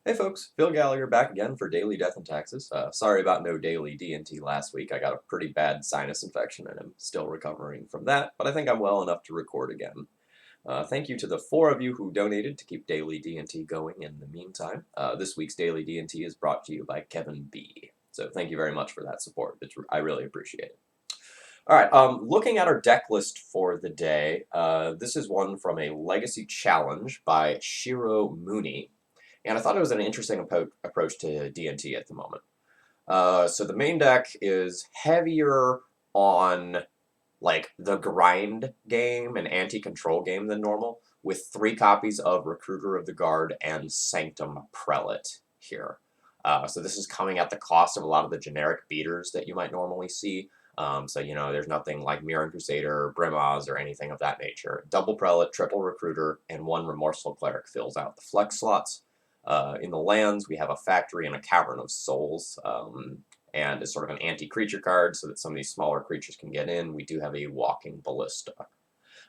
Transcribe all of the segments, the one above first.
Hey folks, Phil Gallagher back again for Daily Death and Taxes. Sorry about no daily D&T last week. I got a pretty bad sinus infection and I'm still recovering from that, but I think I'm well enough to record again. Thank you to the 4 of you who donated to keep Daily D&T going in the meantime. This week's Daily D&T is brought to you by Kevin B. So thank you very much for that support. I really appreciate it. All right, looking at our deck list for the day, this is one from a Legacy Challenge by Shiro Mooney. And I thought it was an interesting approach to D&T at the moment. So the main deck is heavier on like the grind game and anti-control game than normal, with 3 copies of Recruiter of the Guard and Sanctum Prelate here. So this is coming at the cost of a lot of the generic beaters that you might normally see. So, there's nothing like Mirren Crusader, Brimaz, or anything of that nature. Double Prelate, triple Recruiter, and 1 Remorseful Cleric fills out the flex slots. In the lands, we have a Factory and a Cavern of Souls, and it's sort of an anti-creature card so that some of these smaller creatures can get in. We do have a Walking Ballista.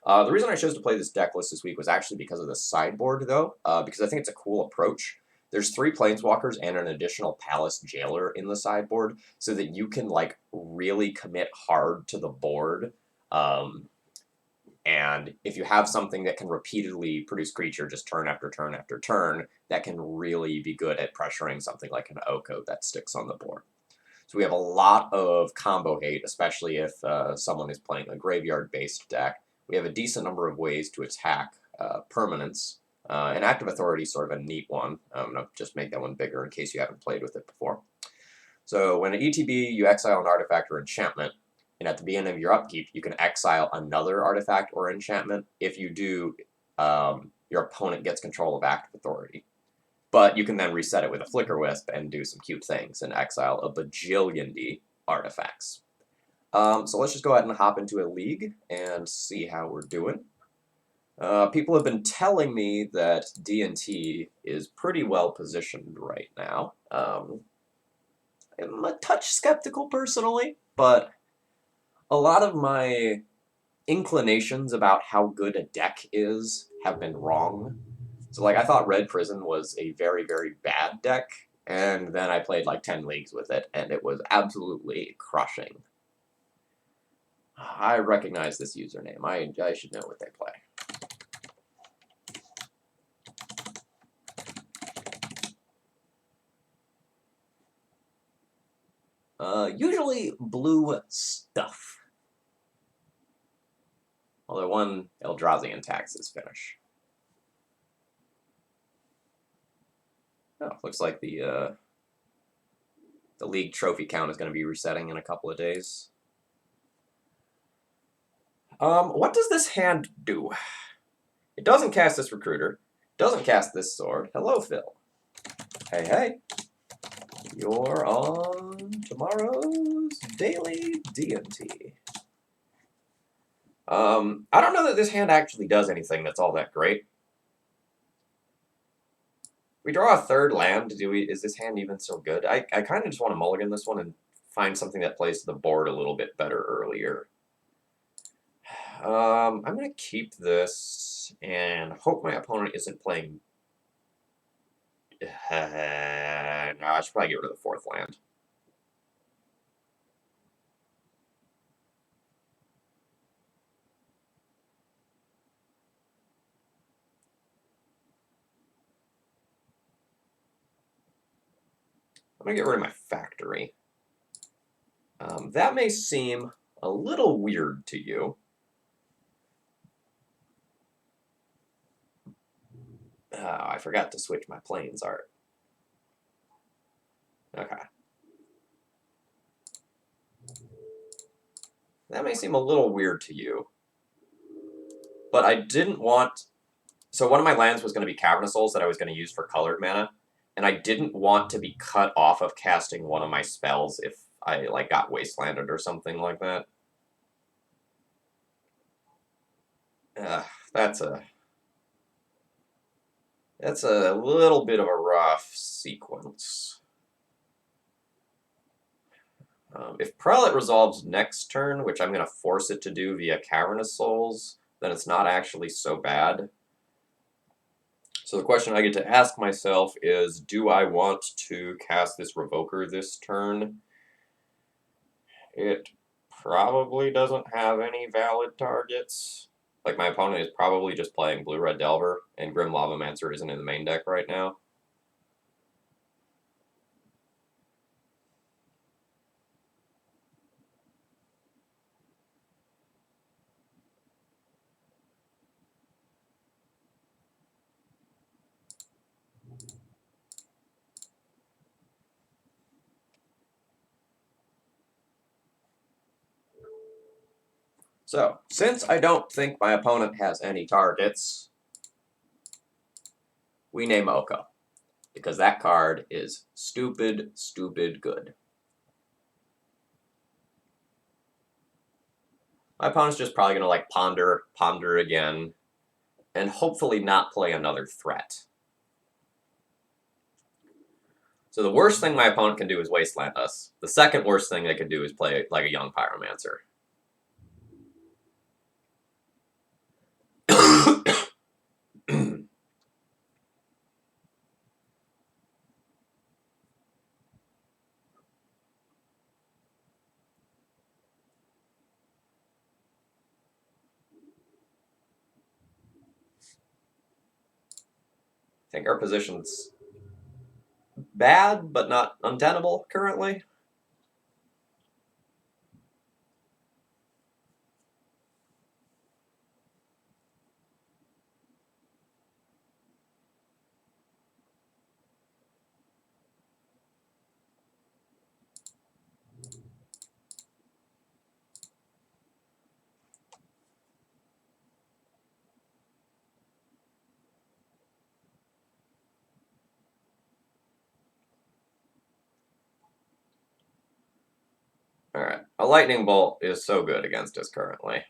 The reason I chose to play this deck list this week was actually because of the sideboard, though, because I think it's a cool approach. There's 3 Planeswalkers and an additional Palace Jailer in the sideboard, so that you can, like, really commit hard to the board. And if you have something that can repeatedly produce creature just turn after turn after turn, that can really be good at pressuring something like an Oko that sticks on the board. So we have a lot of combo hate, especially if someone is playing a graveyard-based deck. We have a decent number of ways to attack permanents. And Active Authority is sort of a neat one. I'm going to just make that one bigger in case you haven't played with it before. So when an ETB, you exile an artifact or enchantment, and at the beginning of your upkeep, you can exile another artifact or enchantment. If you do, your opponent gets control of Active Authority. But you can then reset it with a Flicker Wisp and do some cute things and exile a bajillion artifacts. So let's just go ahead and hop into a league and see how we're doing. People have been telling me that D&T is pretty well positioned right now. I'm a touch skeptical personally, but a lot of my inclinations about how good a deck is have been wrong. So, like, I thought Red Prison was a very, very bad deck, and then I played, like, 10 leagues with it, and it was absolutely crushing. I recognize this username. I should know what they play. Usually blue stuff. Although 1 Eldrazi Taxes finish. Oh, looks like the league trophy count is going to be resetting in a couple of days. What does this hand do? It doesn't cast this Recruiter. Doesn't cast this sword. Hello, Phil. Hey, hey. You're on tomorrow's Daily D&T. I don't know that this hand actually does anything that's all that great. We draw a 3rd land. Is this hand even so good? I kind of just want to mulligan this one and find something that plays the board a little bit better earlier. I'm going to keep this and hope my opponent isn't playing... no, I should probably get rid of the 4th land. I'm going to get rid of my Factory. That may seem a little weird to you. Oh, I forgot to switch my planes art. Okay. That may seem a little weird to you. But I didn't want... So one of my lands was going to be Cavern of Souls that I was going to use for colored mana. And I didn't want to be cut off of casting one of my spells if I got wastelanded or something like that. That's a little bit of a rough sequence. If Prelate resolves next turn, which I'm going to force it to do via Cavern of Souls, then it's not actually so bad. So the question I get to ask myself is, do I want to cast this Revoker this turn? It probably doesn't have any valid targets. Like, my opponent is probably just playing Blue-Red Delver, and Grim Lavamancer isn't in the main deck right now. So, since I don't think my opponent has any targets, we name Oka. Because that card is stupid, stupid good. My opponent's just probably going to, like, ponder again, and hopefully not play another threat. So the worst thing my opponent can do is Wasteland us. The second worst thing they can do is play, like, a young Pyromancer. I think our position's bad, but not untenable currently. Alright, a Lightning Bolt is so good against us currently.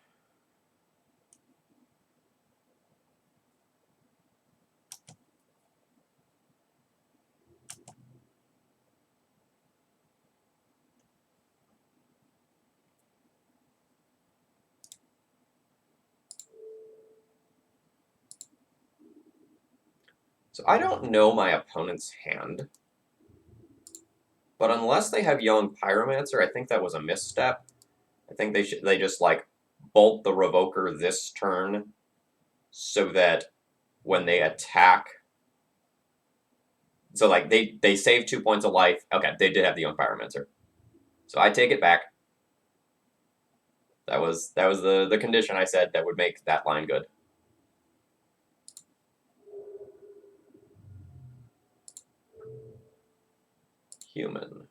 So I don't know my opponent's hand, but unless they have young Pyromancer, I think that was a misstep. I think they just, like, bolt the Revoker this turn so that when they attack, so, like, they save 2 points of life. Okay, they did have the young Pyromancer, so I take it back. That was the condition I said that would make that line good. Human.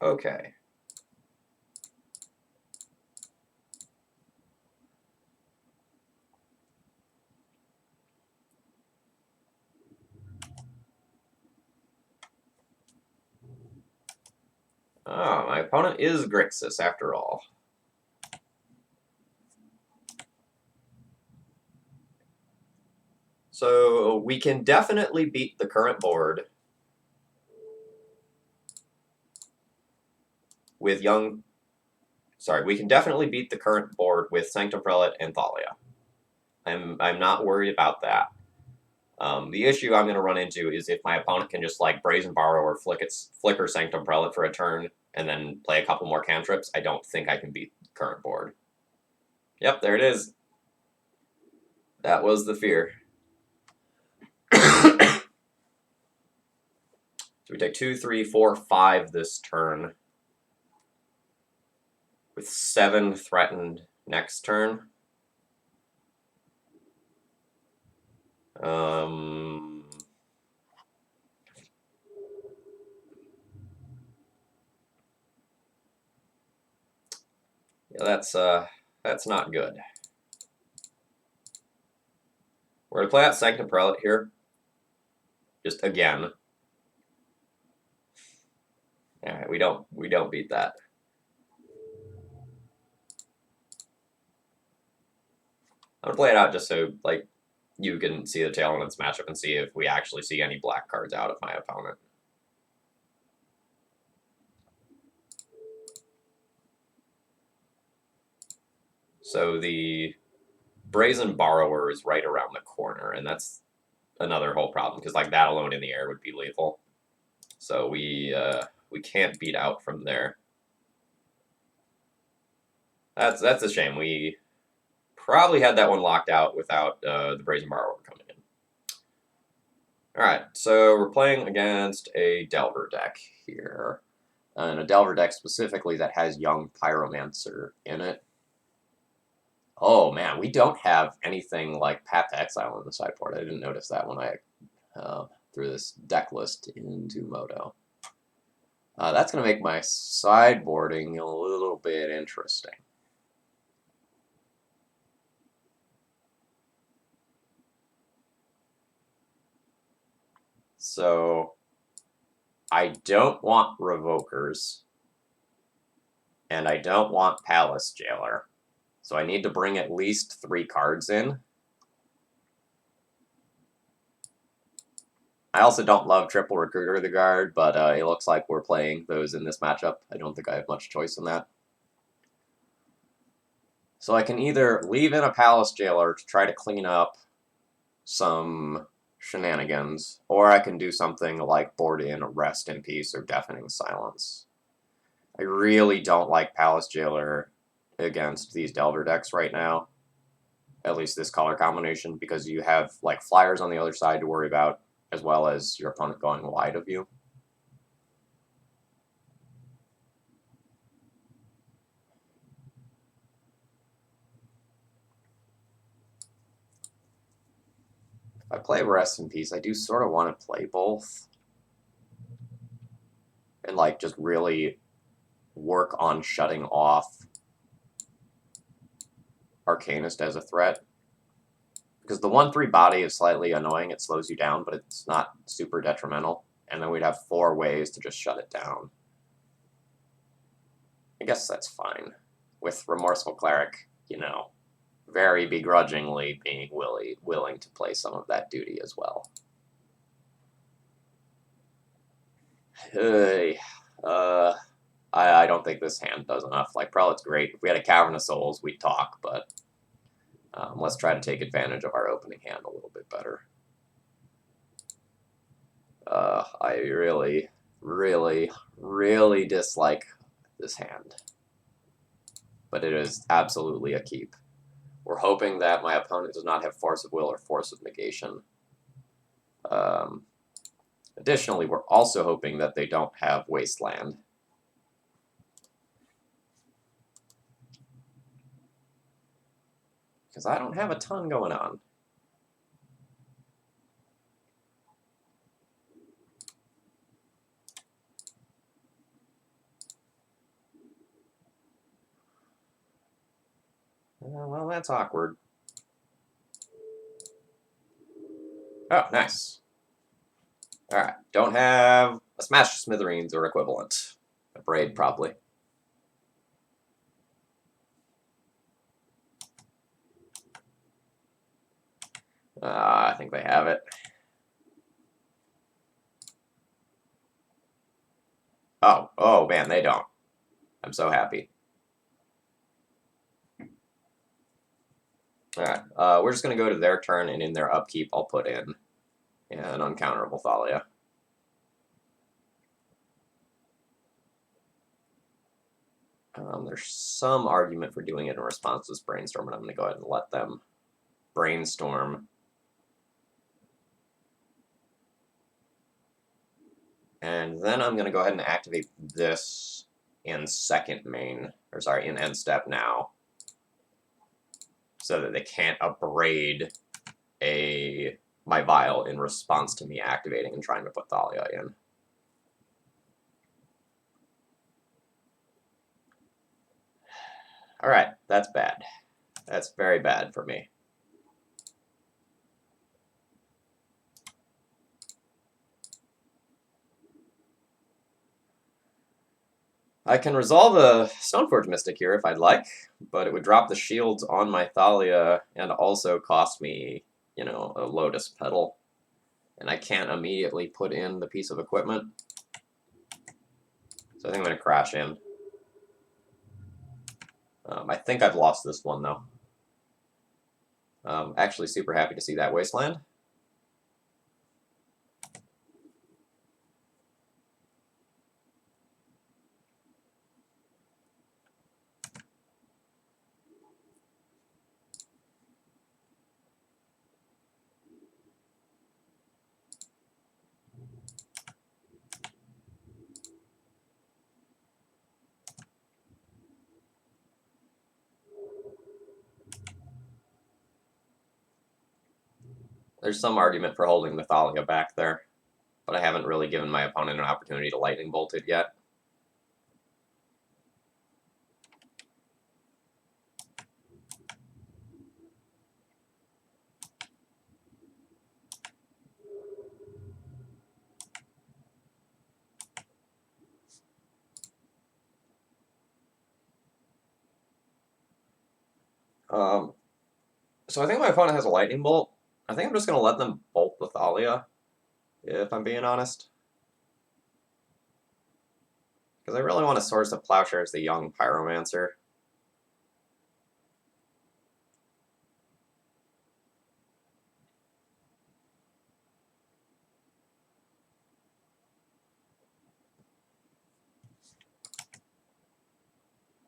Okay. Oh, my opponent is Grixis after all. So we can definitely beat the current board with young... Sorry, we can definitely beat the current board with Sanctum Prelate and Thalia. I'm not worried about that. The issue I'm going to run into is if my opponent can just, like, Brazen Borrow or Flicker Sanctum Prelate for a turn and then play a couple more cantrips, I don't think I can beat the current board. Yep, there it is. That was the fear. So we take 2, 3, 4, 5 this turn, with 7 threatened next turn. Yeah, that's not good. We're gonna play out Sanctum Prelate here, just again. All right, we don't beat that. I'm gonna play it out just so, like, you can see the tail in its matchup and see if we actually see any black cards out of my opponent. So the Brazen Borrower is right around the corner, and that's another whole problem, because like that alone in the air would be lethal. So we can't beat out from there. That's a shame. We probably had that one locked out without the Brazen Borrower coming in. Alright, so we're playing against a Delver deck here. And a Delver deck specifically that has Young Pyromancer in it. Oh man, we don't have anything like Path to Exile on the sideboard. I didn't notice that when I threw this deck list into Moto. That's going to make my sideboarding a little bit interesting. So I don't want Revokers, and I don't want Palace Jailer. So I need to bring at least 3 cards in. I also don't love Triple Recruiter of the Guard, but it looks like we're playing those in this matchup. I don't think I have much choice in that. So I can either leave in a Palace Jailer to try to clean up some shenanigans, or I can do something like board in Rest in Peace or Deafening Silence. I really don't like Palace Jailer against these Delver decks right now, at least this color combination, because you have like flyers on the other side to worry about, as well as your opponent going wide of you. If I play Rest in Peace, I do sort of want to play both and like just really work on shutting off Arcanist as a threat. Because the 1/3 body is slightly annoying, it slows you down, but it's not super detrimental. And then we'd have 4 ways to just shut it down. I guess that's fine. With Remorseful Cleric, you know, very begrudgingly being willing to play some of that duty as well. Hey, I don't think this hand does enough. Like, Prelate's great. If we had a Cavern of Souls, we'd talk, but let's try to take advantage of our opening hand a little bit better. I really, really, really dislike this hand. But it is absolutely a keep. We're hoping that my opponent does not have Force of Will or Force of Negation. Additionally, we're also hoping that they don't have Wasteland. Because I don't have a ton going on. Well, that's awkward. Oh, nice. Alright, don't have a Smash Smithereens or equivalent. A Braid, probably. I think they have it. Oh man, they don't. I'm so happy. Alright, we're just going to go to their turn, and in their upkeep, I'll put in an Uncounterable Thalia. There's some argument for doing it in response to this Brainstorm, and I'm going to go ahead and let them brainstorm. And then I'm going to go ahead and activate this in in end step now, so that they can't abrade my Vial in response to me activating and trying to put Thalia in. Alright, that's bad. That's very bad for me. I can resolve a Stoneforge Mystic here if I'd like, but it would drop the shields on my Thalia and also cost me, you know, a Lotus Petal. And I can't immediately put in the piece of equipment. So I think I'm going to crash in. I think I've lost this one, though. Actually super happy to see that Wasteland. There's some argument for holding the Thalia back there, but I haven't really given my opponent an opportunity to lightning bolt it yet. So I think my opponent has a lightning bolt. I think I'm just going to let them bolt the Thalia, if I'm being honest. Because I really want to source the Plowshare as the young Pyromancer.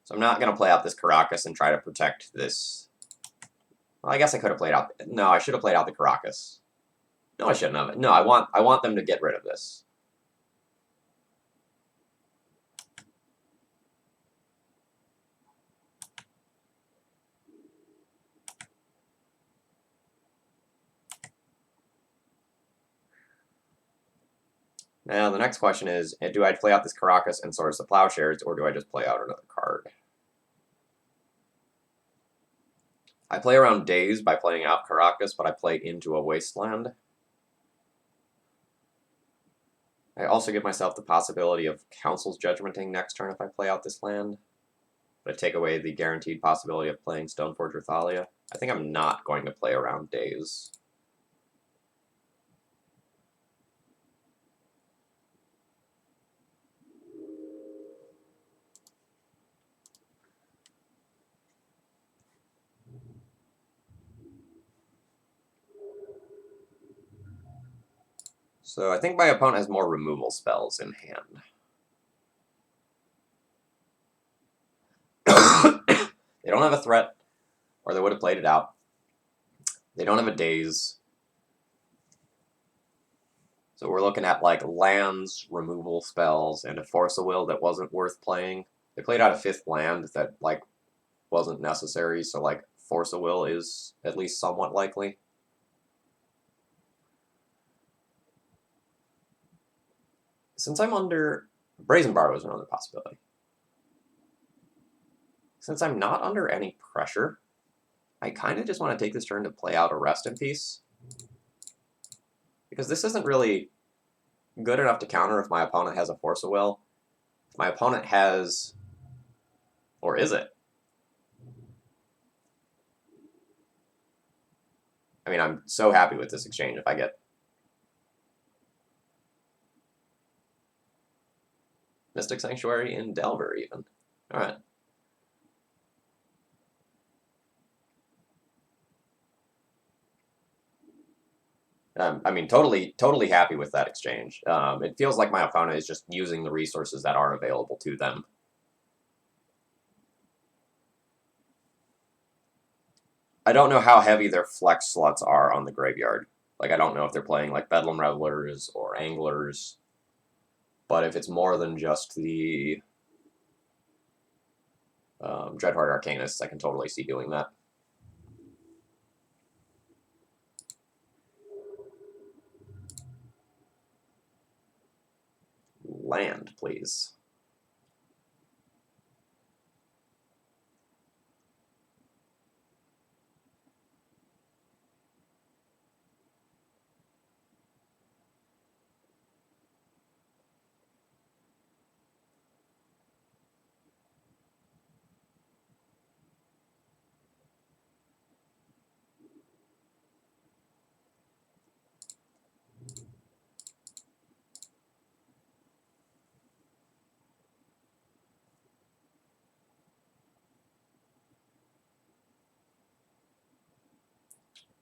So I'm not going to play out this Caracas and try to protect this. Well, I guess I could have played out. No, I should have played out the Caracas. No, I shouldn't have. No, I want them to get rid of this. Now, the next question is, do I play out this Caracas and source the Plowshares, or do I just play out another card? I play around Daze by playing out Caracas, but I play into a Wasteland. I also give myself the possibility of Council's Judgmenting next turn if I play out this land. But I take away the guaranteed possibility of playing Stoneforge or Thalia. I think I'm not going to play around Daze. So I think my opponent has more removal spells in hand. They don't have a threat, or they would have played it out. They don't have a Daze. So we're looking at like lands, removal spells, and a Force of Will that wasn't worth playing. They played out a 5th land that like wasn't necessary, so like Force of Will is at least somewhat likely. Since I'm under... Brazen Bar was another possibility. Since I'm not under any pressure, I kind of just want to take this turn to play out a Rest in Peace. Because this isn't really good enough to counter if my opponent has a Force of Will. If my opponent has... Or is it? I mean, I'm so happy with this exchange if I get... Mystic Sanctuary in Delver, even. Alright. I mean, totally happy with that exchange. It feels like my opponent is just using the resources that are available to them. I don't know how heavy their flex slots are on the graveyard. Like, I don't know if they're playing, like, Bedlam Revelers or Anglers. But if it's more than just the Dreadheart Arcanists, I can totally see doing that. Land, please.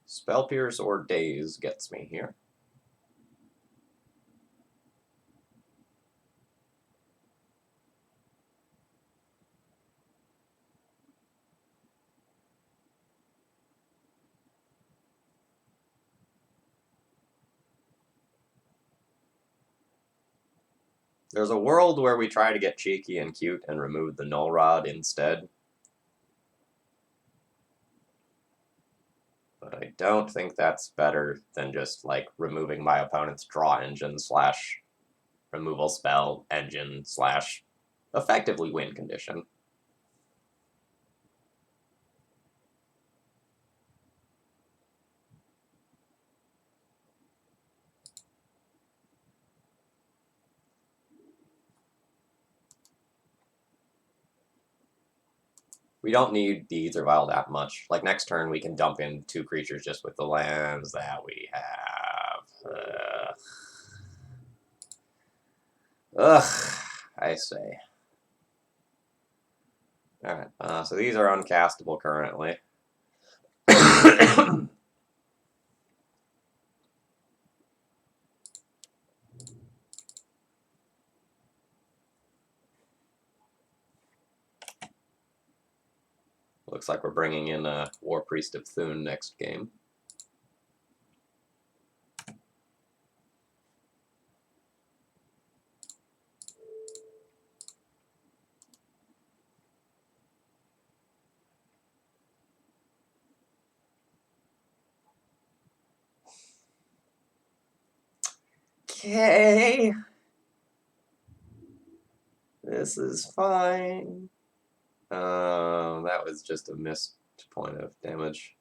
Spell Pierce or Daze gets me here. There's a world where we try to get cheeky and cute and remove the Null Rod instead. But I don't think that's better than just, like, removing my opponent's draw engine slash removal spell engine slash effectively win condition. We don't need the Ethervial that much. Like, next turn we can dump in 2 creatures just with the lands that we have. Ugh, I say. Alright, so these are uncastable currently. Looks like we're bringing in a War Priest of Thune next game. Okay. This is fine. That was just a missed point of damage.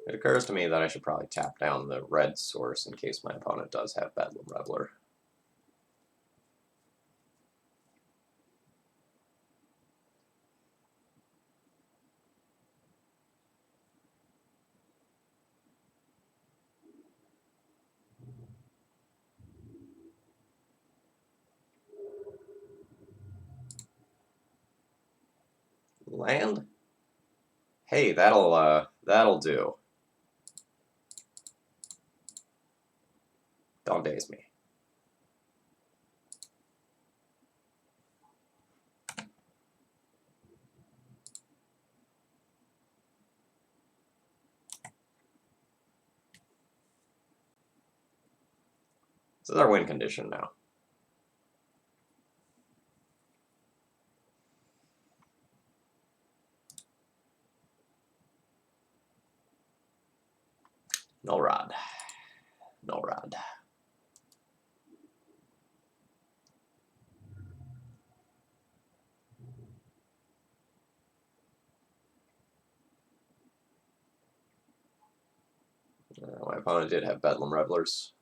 It occurs to me that I should probably tap down the red source in case my opponent does have Bedlam Reveler. Land? Hey, that'll do. Don't daze me. This is our win condition now. No rod. No rod. My opponent did have Bedlam Revelers.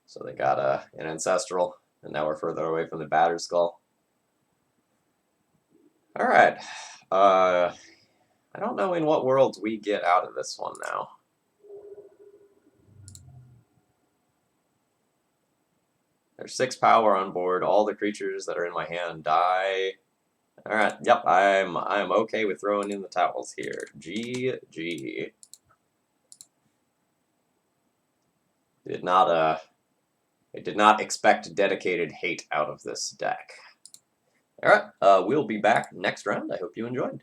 So they got an Ancestral, and now we're further away from the Battered Skull. Alright. I don't know in what worlds we get out of this one now. There's 6 power on board. All the creatures that are in my hand die. Alright, yep, I'm okay with throwing in the towels here. GG. I did not expect dedicated hate out of this deck. Alright, we'll be back next round. I hope you enjoyed.